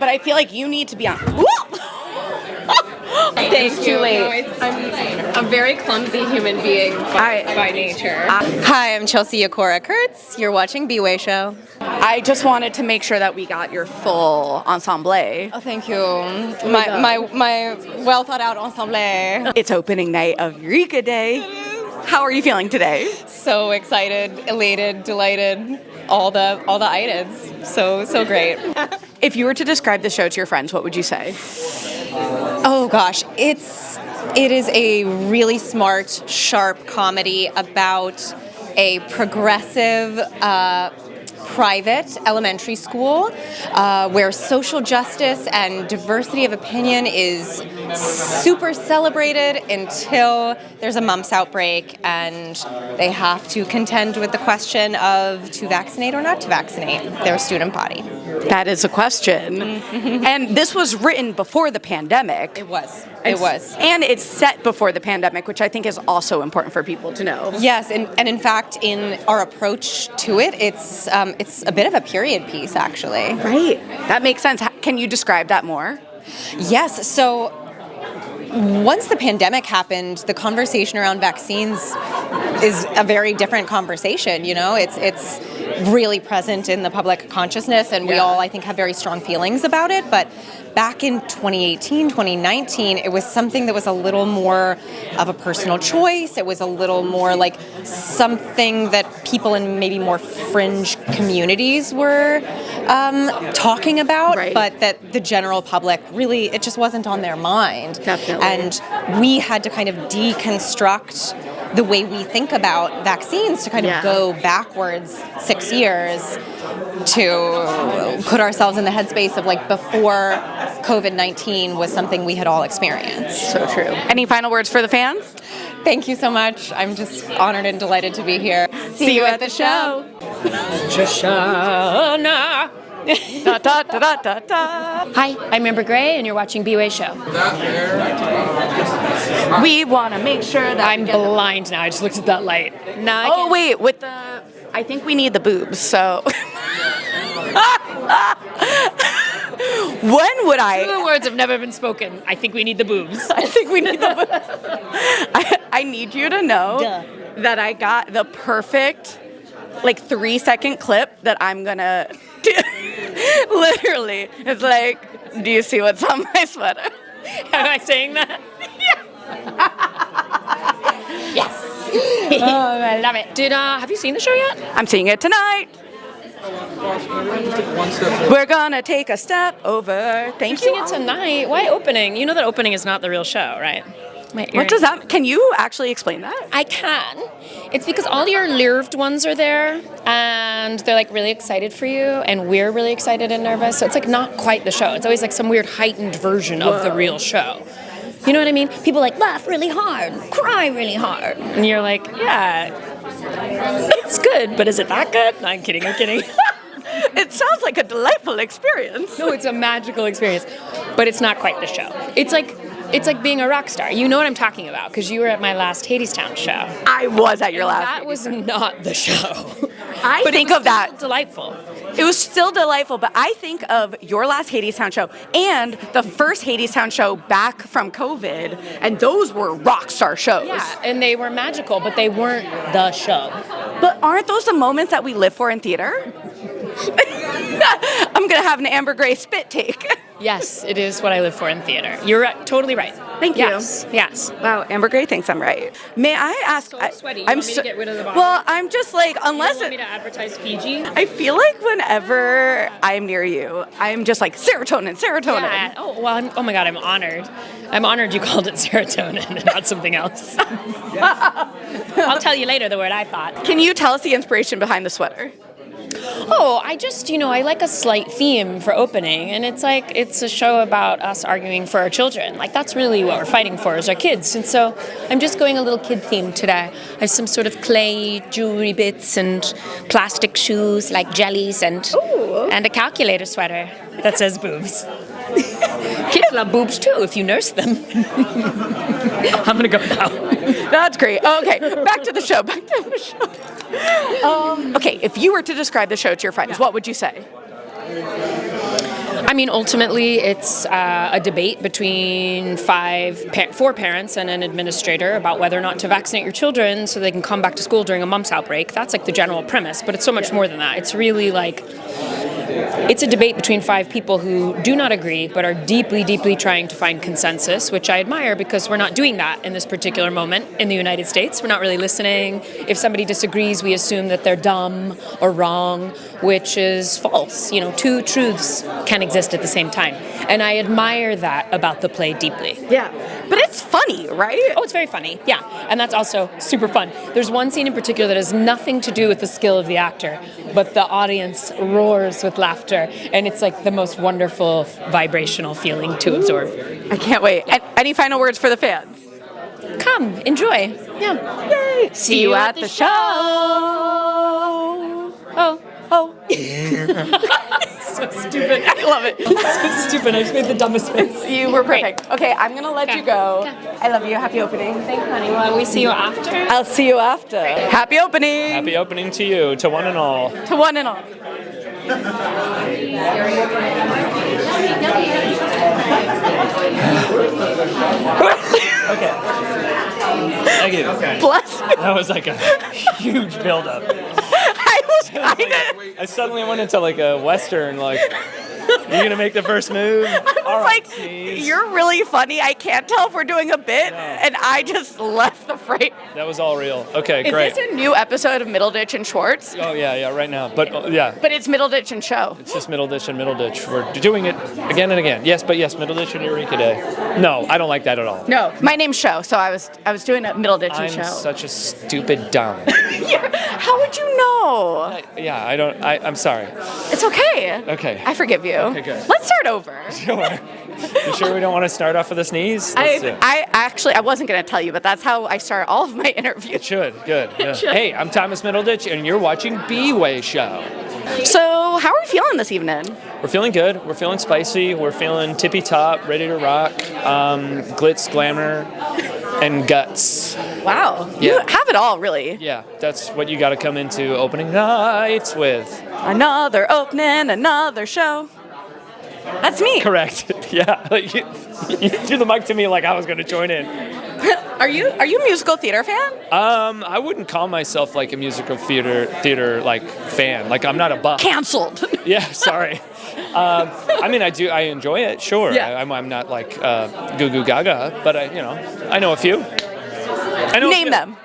but I feel like you need to be on. Thanks, too late. I'm a very clumsy human being by nature. Hi, I'm Chelsea Yakura-Kurtz. You're watching bwaySHO. I just wanted to make sure that we got your full ensemble. Oh, thank you. My well thought out ensemble. It's opening night of Eureka Day. How are you feeling today? So excited, elated, delighted, all the items. So great. If you were to describe the show to your friends, what would you say? Oh gosh, it is a really smart, sharp comedy about a progressive private elementary school where social justice and diversity of opinion is super celebrated until there's a mumps outbreak and they have to contend with the question of to vaccinate or not to vaccinate their student body. That is a question. Mm-hmm. And this was written before the pandemic. It was. And it's set before the pandemic, which I think is also important for people to know. Yes, and in fact, in our approach to it, it's a bit of a period piece, actually. Right. That makes sense. Can you describe that more? Yes. So once the pandemic happened, the conversation around vaccines is a very different conversation. You know, it's really present in the public consciousness, and we all, I think, have very strong feelings about it. But back in 2018, 2019, it was something that was a little more of a personal choice. It was a little more like something that people in maybe more fringe communities were talking about, but that the general public really, it just wasn't on their mind. Definitely. And we had to kind of deconstruct the way we think about vaccines to kind of go backwards 6 years to put ourselves in the headspace of like before COVID-19 was something we had all experienced. So true. Any final words for the fans? Thank you so much. I'm just honored and delighted to be here. See you at the show. Shoshana. Da, da, da, da, da, da. Hi, I'm Amber Gray, and you're watching bwaySHO. We want to make sure that I'm blind now. I just looked at that light. Oh, wait, with the... I think we need the boobs, so... When would I... The words have never been spoken. I think we need the boobs. I think we need the boobs. I need you to know that I got the perfect, 3-second clip that I'm gonna do. Literally. It's like, do you see what's on my sweater? Am I saying that? Yes. Oh, I love it. Have you seen the show yet? I'm seeing it tonight. We're gonna take a step over. Thank you. You're seeing it tonight. Why opening? You know that opening is not the real show, right? What does that? Can you actually explain that? I can. It's because all your lurved ones are there, and they're really excited for you, and we're really excited and nervous. So it's not quite the show. It's always some weird heightened version of the real show. You know what I mean? People laugh really hard, cry really hard, and you're like, yeah, it's good, but is it that good? No, I'm kidding. It sounds like a delightful experience. No, it's a magical experience, but it's not quite the show. It's like being a rock star. You know what I'm talking about because you were at my last Hadestown show. I was at your last. That was not the show. I think of that. Delightful. It was still delightful, but I think of your last Hadestown show and the first Hadestown show back from COVID, and those were rock star shows. Yeah, and they were magical, but they weren't the show. But aren't those the moments that we live for in theater? I'm gonna have an Amber Gray spit take. Yes, it is what I live for in theater. You're totally right. Thank you. Yes. Wow, Amber Gray thinks I'm right. May I ask? So sweaty. I'm want me to get rid of the bottle? Well, I'm just unless you want me to advertise Fiji? I feel like whenever I'm near you, I'm just serotonin. Yeah. Oh well. Oh my God, I'm honored. I'm honored you called it serotonin and not something else. I'll tell you later the word I thought. Can you tell us the inspiration behind the sweater? Oh, I just, I like a slight theme for opening, and it's a show about us arguing for our children. That's really what we're fighting for is our kids, and so I'm just going a little kid theme today. I have some sort of clay jewelry bits and plastic shoes like jellies and a calculator sweater that says boobs. Kids love boobs too if you nurse them. I'm gonna go now. That's great. Okay, back to the show. Okay, if you were to describe the show to your friends, what would you say? I mean, ultimately, it's a debate between four parents and an administrator about whether or not to vaccinate your children so they can come back to school during a mumps outbreak. That's like the general premise, but it's so much more than that. It's really like, it's a debate between 5 people who do not agree but are deeply, deeply trying to find consensus, which I admire because we're not doing that in this particular moment in the United States. We're not really listening. If somebody disagrees, we assume that they're dumb or wrong, which is false. You know, 2 truths can exist at the same time. And I admire that about the play deeply. Yeah. But it's funny, right? Oh, it's very funny. Yeah. And that's also super fun. There's one scene in particular that has nothing to do with the skill of the actor, but the audience roars with laughter. And it's like the most wonderful vibrational feeling to absorb. I can't wait. Any final words for the fans? Come, enjoy. Yeah. Yay. See you at the show. Oh. So stupid. I love it. So stupid. I just made the dumbest face. You were perfect. Okay, I'm going to let you go. I love you. Happy opening. Thanks, honey. Well, we see you after. I'll see you after. Happy opening. Happy opening to you, to one and all. To one and all. Okay. Thank you. Bless you. That was like a huge buildup. I was kind of... I suddenly went into like a Western, like, you're gonna make the first move? I was you're really funny. I can't tell if we're doing a bit, and I just left the frame. That was all real. Okay, great. Is this a new episode of Middleditch and Schwartz? Oh, yeah, right now. But, yeah. But it's Middleditch and Show. It's just Middleditch and Middleditch. We're doing it again and again. Yes, Middleditch and Eureka Day. No, I don't like that at all. No, my name's Show, so I was doing a Middleditch and Show. I'm such a stupid dumb. How would you know? I'm sorry. It's okay. Okay. I forgive you. Okay, good. Let's start over. Sure. You sure we don't want to start off with a sneeze? I wasn't going to tell you, but that's how I start all of my interviews. It should. Good. Yeah. Hey, I'm Thomas Middleditch, and you're watching bwaySHO. So, how are we feeling this evening? We're feeling good. We're feeling spicy. We're feeling tippy-top, ready to rock. Glitz, glamour, and guts. Wow. Yeah. You have it all, really. Yeah, that's what you got to come into opening nights with. Another opening, another show. That's me. Correct. Yeah. Like you threw the mic to me like I was going to join in. Are you a musical theater fan? I wouldn't call myself like a musical theater like fan. Like I'm not a buff. Canceled. Yeah. Sorry. I mean, I enjoy it. Sure. Yeah. I'm not like goo goo gaga, but I know a few. Name them.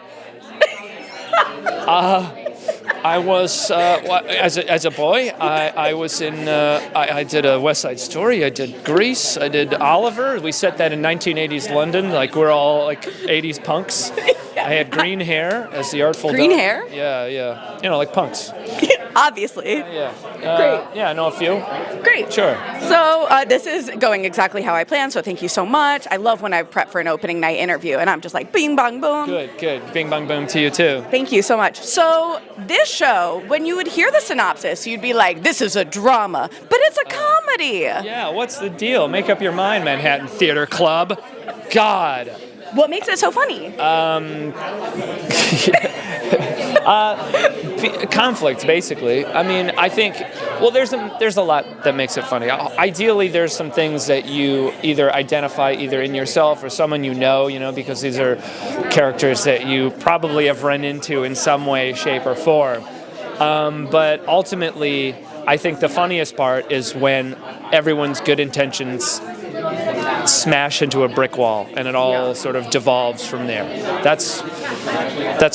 I was as a boy. I was in. I did a West Side Story. I did Grease. I did Oliver. We set that in 1980s London. Like we're all like 80s punks. I had green hair as the Artful Green Dove. hair? Yeah. You know, like punks. Obviously. Yeah. Great. Yeah, I know a few. Great. Sure. So this is going exactly how I planned, so thank you so much. I love when I prep for an opening night interview, and I'm just like, bing, bong, boom. Good. Bing, bong, boom to you, too. Thank you so much. So this show, when you would hear the synopsis, you'd be like, this is a drama, but it's a comedy. Yeah, what's the deal? Make up your mind, Manhattan Theater Club. God. What makes it so funny? Conflict, basically. I mean, I think, well, there's a lot that makes it funny. Ideally, there's some things that you either identify either in yourself or someone you know, because these are characters that you probably have run into in some way, shape, or form. But ultimately, I think the funniest part is when everyone's good intentions smash into a brick wall and it all sort of devolves from there. That's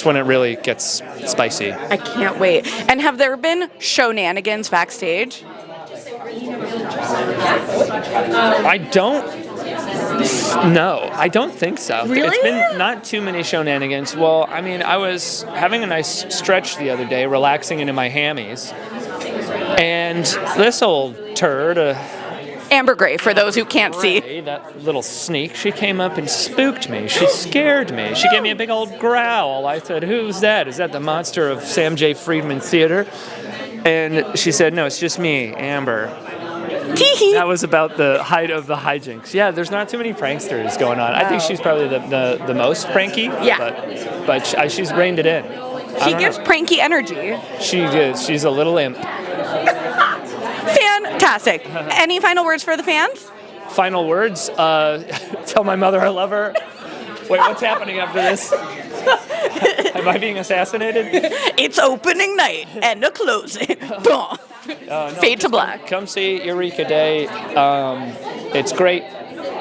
when it really gets spicy. I can't wait. And have there been show-nanigans backstage? I don't think so. Really? It's been not too many show-nanigans. Well, I mean, I was having a nice stretch the other day, relaxing into my hammies, and this old turd, Amber Gray, for those who can't see. That little sneak, she came up and spooked me. She scared me. She gave me a big old growl. I said, "Who's that? Is that the monster of Sam J. Friedman Theater?" And she said, "No, it's just me, Amber." Tee-hee. That was about the height of the hijinks. Yeah, there's not too many pranksters going on. I think she's probably the most pranky. Yeah. But she's reined it in. She gives pranky energy. She is. She's a little imp. Fantastic. Fantastic. Any final words for the fans? Final words, tell my mother I love her. Wait, what's happening after this? Am I being assassinated? It's opening night and a closing. No, fade to black. Come see Eureka Day. It's great,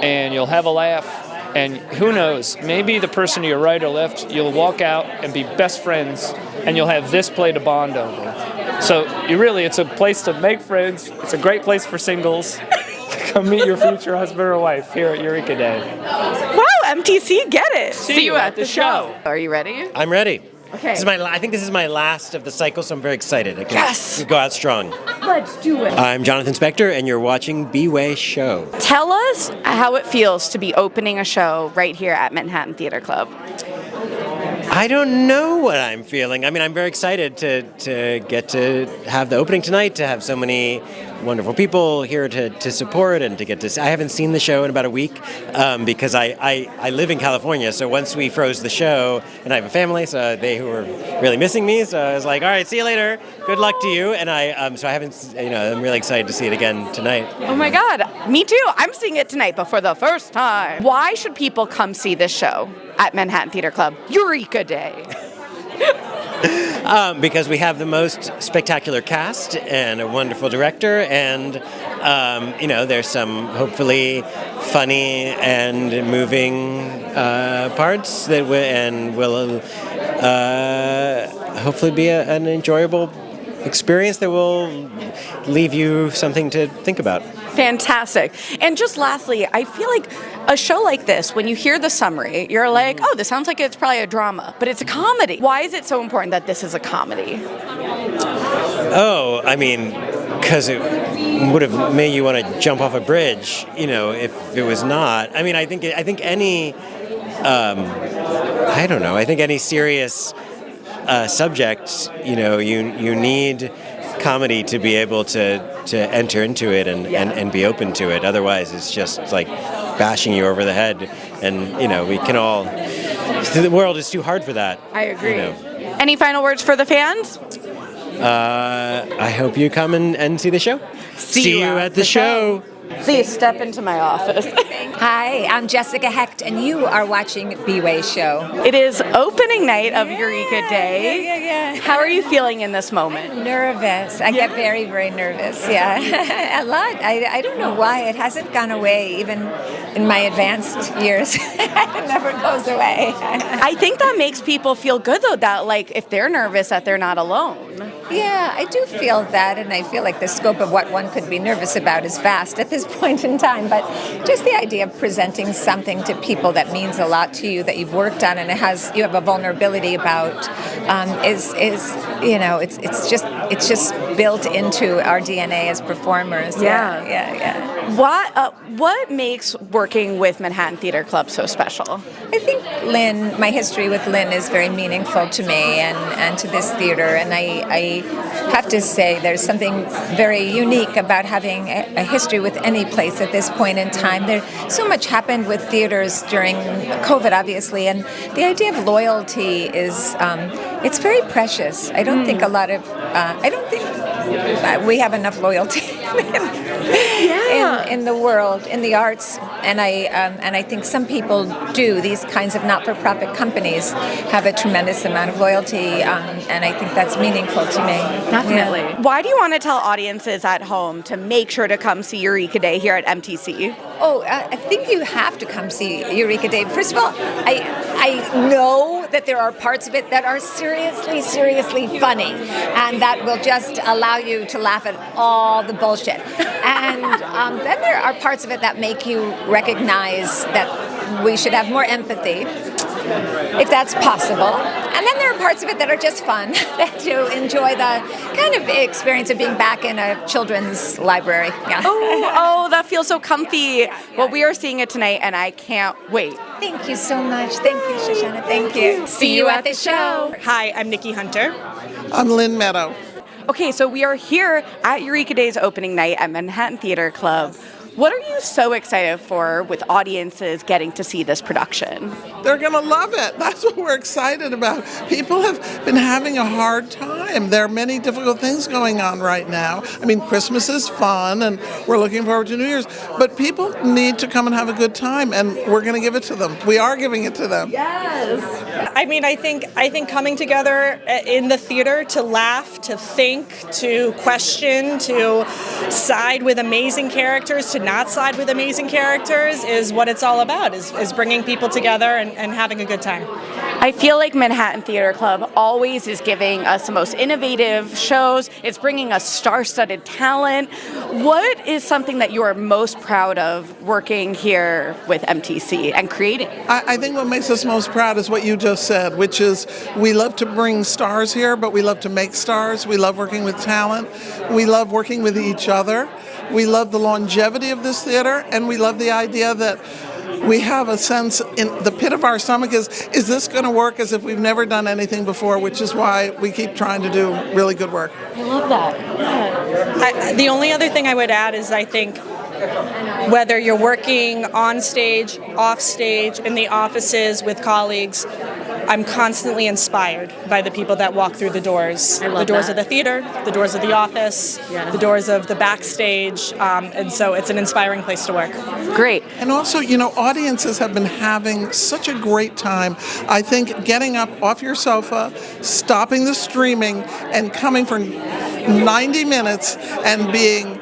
and you'll have a laugh. And who knows, maybe the person to your right or left, you'll walk out and be best friends, and you'll have this play to bond over. So it's a place to make friends. It's a great place for singles. Come meet your future husband or wife here at Eureka Day. Wow, MTC, get it. See you at the show. Are you ready? I'm ready. Okay. I think this is my last of the cycle, so I'm very excited. I can Yes! go out strong. Let's do it. I'm Jonathan Spector, and you're watching bwaySHO. Tell us how it feels to be opening a show right here at Manhattan Theater Club. I don't know what I'm feeling. I mean, I'm very excited to get to have the opening tonight, to have so many wonderful people here to support and to get to. I haven't seen the show in about a week because I live in California. So once we froze the show, and I have a family, so they were really missing me. So I was like, all right, see you later. Good luck to you. And so I haven't. I'm really excited to see it again tonight. Oh my God, me too. I'm seeing it tonight, but for the first time. Why should people come see this show at Manhattan Theater Club? Eureka Day. Because we have the most spectacular cast and a wonderful director, and there's some hopefully funny and moving parts that will hopefully be an enjoyable experience that will leave you something to think about. Fantastic. And just lastly, I feel like a show like this, when you hear the summary, you're like, oh, this sounds like it's probably a drama, but it's a comedy. Why is it so important that this is a comedy? Oh, I mean, because it would have made you want to jump off a bridge, if it was not. I mean, I think any, I think any serious subject, you need comedy to be able to enter into it and be open to it. Otherwise, it's just like bashing you over the head. And, we can all... The world is too hard for that. I agree. Any final words for the fans? I hope you come and see the show. See you at the show. Please step into my office. Hi, I'm Jessica Hecht, and you are watching bwaySHO. It is opening night of Eureka Day. Yeah. How are you feeling in this moment? Nervous. I get very, very nervous. Yeah, a lot. I don't know why. It hasn't gone away, even in my advanced years. It never goes away. I think that makes people feel good, though, that, if they're nervous, that they're not alone. Yeah, I do feel that, and I feel like the scope of what one could be nervous about is vast at this point in time. But just the idea of presenting something to people that means a lot to you, that you've worked on, and you have a vulnerability about, it's just built into our DNA as performers. Yeah. What makes working with Manhattan Theater Club so special? I think my history with Lynn is very meaningful to me and to this theater, and I have to say there's something very unique about having a history with any place at this point in time. So much happened with theaters during COVID, obviously, and the idea of loyalty is it's very precious. I don't think we have enough loyalty in the world, in the arts, and I think some people do. These kinds of not-for-profit companies have a tremendous amount of loyalty, and I think that's meaningful to me. Definitely. Yeah. Why do you want to tell audiences at home to make sure to come see Eureka Day here at MTC? Oh, I think you have to come see Eureka Day. First of all, I know that there are parts of it that are seriously, seriously funny, and that will just allow you to laugh at all the bullshit. And then there are parts of it that make you recognize that we should have more empathy, if that's possible. And then there are parts of it that are just fun, that you enjoy the kind of experience of being back in a children's library. Yeah. Oh, that feels so comfy. Well, we are seeing it tonight, and I can't wait. Thank you so much. Thank you, Shoshana. Thank you. See you at the show. Hi, I'm Nikki Hunter. I'm Lynn Meadow. Okay, so we are here at Eureka Day's opening night at Manhattan Theater Club. What are you so excited for with audiences getting to see this production? They're going to love it. That's what we're excited about. People have been having a hard time. There are many difficult things going on right now. I mean, Christmas is fun, and we're looking forward to New Year's, but people need to come and have a good time, and we're going to give it to them. We are giving it to them. Yes. I mean, I think coming together in the theater to laugh, to think, to question, to side with amazing characters, to not side with amazing characters is what it's all about, is bringing people together and having a good time. I feel like Manhattan Theater Club always is giving us the most innovative shows. It's bringing us star-studded talent. What is something that you are most proud of working here with MTC and creating? I think what makes us most proud is what you just said, which is we love to bring stars here, but we love to make stars. We love working with talent. We love working with each other. We love the longevity of this theater, and we love the idea that we have a sense in the pit of our stomach is this going to work, as if we've never done anything before, which is why we keep trying to do really good work. I love that. Yeah. The only other thing I would add is I think whether you're working on stage, off stage, in the offices with colleagues, I'm constantly inspired by the people that walk through the doors. The doors of the theater, the doors of the office, the doors of the backstage, and so it's an inspiring place to work. Great. And also, audiences have been having such a great time. I think getting up off your sofa, stopping the streaming, and coming for 90 minutes and being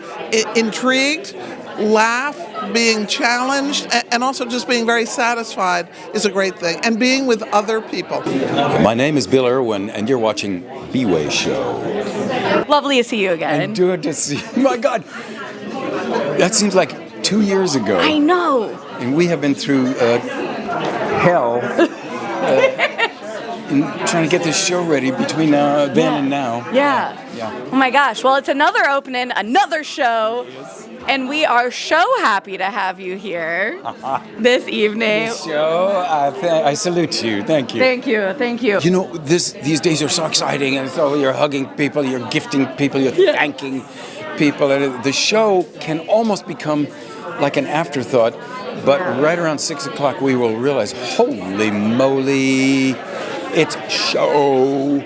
intrigued, laugh, being challenged, and also just being very satisfied is a great thing. And being with other people. My name is Bill Irwin, and you're watching bwaySHO. Lovely to see you again. And good to see you. My God, that seems like 2 years ago. I know. And we have been through hell in trying to get this show ready between then and now. Yeah. Oh my gosh. Well, it's another opening, another show. And we are so happy to have you here this evening. Show, I salute you. Thank you. Thank you. Thank you. You know, these days are so exciting, and so you're hugging people, you're gifting people, you're thanking people, and the show can almost become like an afterthought. But right around 6 o'clock, we will realize, holy moly, it's show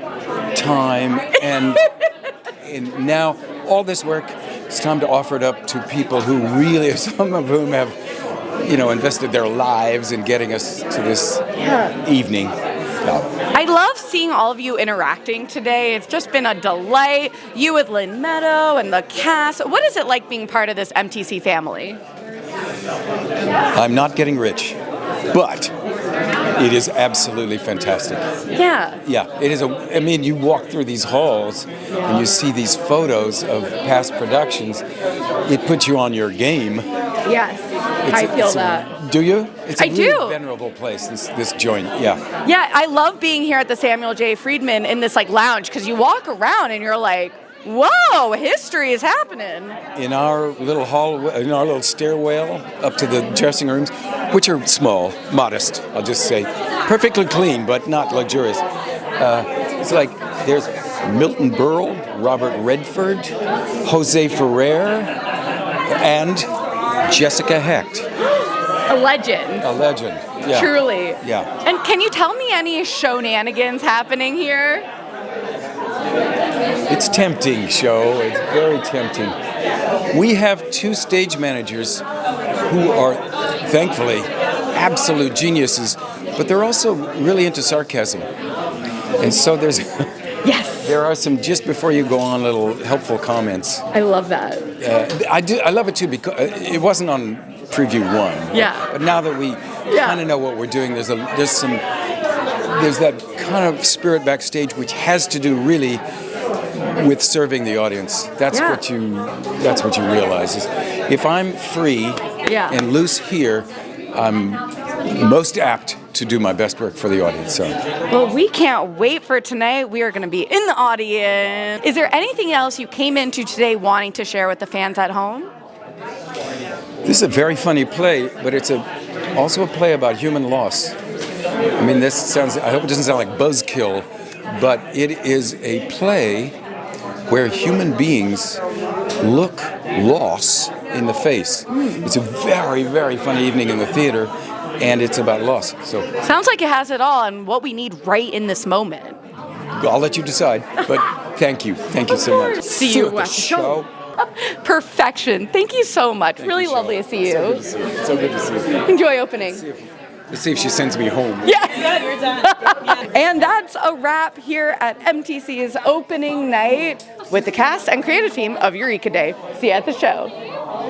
time, and now all this work. It's time to offer it up to people who really, some of whom have, invested their lives in getting us to this evening. I love seeing all of you interacting today. It's just been a delight. You with Lynn Meadow and the cast. What is it like being part of this MTC family? I'm not getting rich, but it is absolutely fantastic. Yeah. Yeah, it is. You walk through these halls and you see these photos of past productions. It puts you on your game. Yes, I feel that. Do you? It's a really do. venerable place, this joint, yeah. Yeah, I love being here at the Samuel J. Friedman in this lounge, because you walk around and you're like, whoa, history is happening. In our little hall, in our little stairwell up to the dressing rooms, which are small, modest, I'll just say. Perfectly clean, but not luxurious. It's like there's Milton Berle, Robert Redford, Jose Ferrer, and Jessica Hecht. A legend. A legend, yeah. Truly. Yeah. And can you tell me any shenanigans happening here? It's tempting, show. It's very tempting. We have 2 stage managers who are, thankfully, absolute geniuses, but they're also really into sarcasm. And so there's... Yes. There are some, just before you go on, little helpful comments. I love that. I love it too, because it wasn't on preview 1. Yeah. But now that we kind of know what we're doing, there's that kind of spirit backstage which has to do really with serving the audience. That's what you realize is if I'm free and loose here, I'm most apt to do my best work for the audience. So. Well, we can't wait for tonight. We are going to be in the audience. Is there anything else you came into today wanting to share with the fans at home? This is a very funny play, but it's also a play about human loss. I mean, I hope it doesn't sound like buzzkill, but it is a play where human beings look loss in the face. It's a very, very funny evening in the theater, and it's about loss. So Sounds like it has it all and what we need right in this moment. I'll let you decide, but thank you so much. See you at the show. Perfection. Thank you so much. Really lovely to see you. So good to see you. Enjoy opening. Let's see if she sends me home. Yeah. And that's a wrap here at MTC's opening night with the cast and creative team of Eureka Day. See you at the show.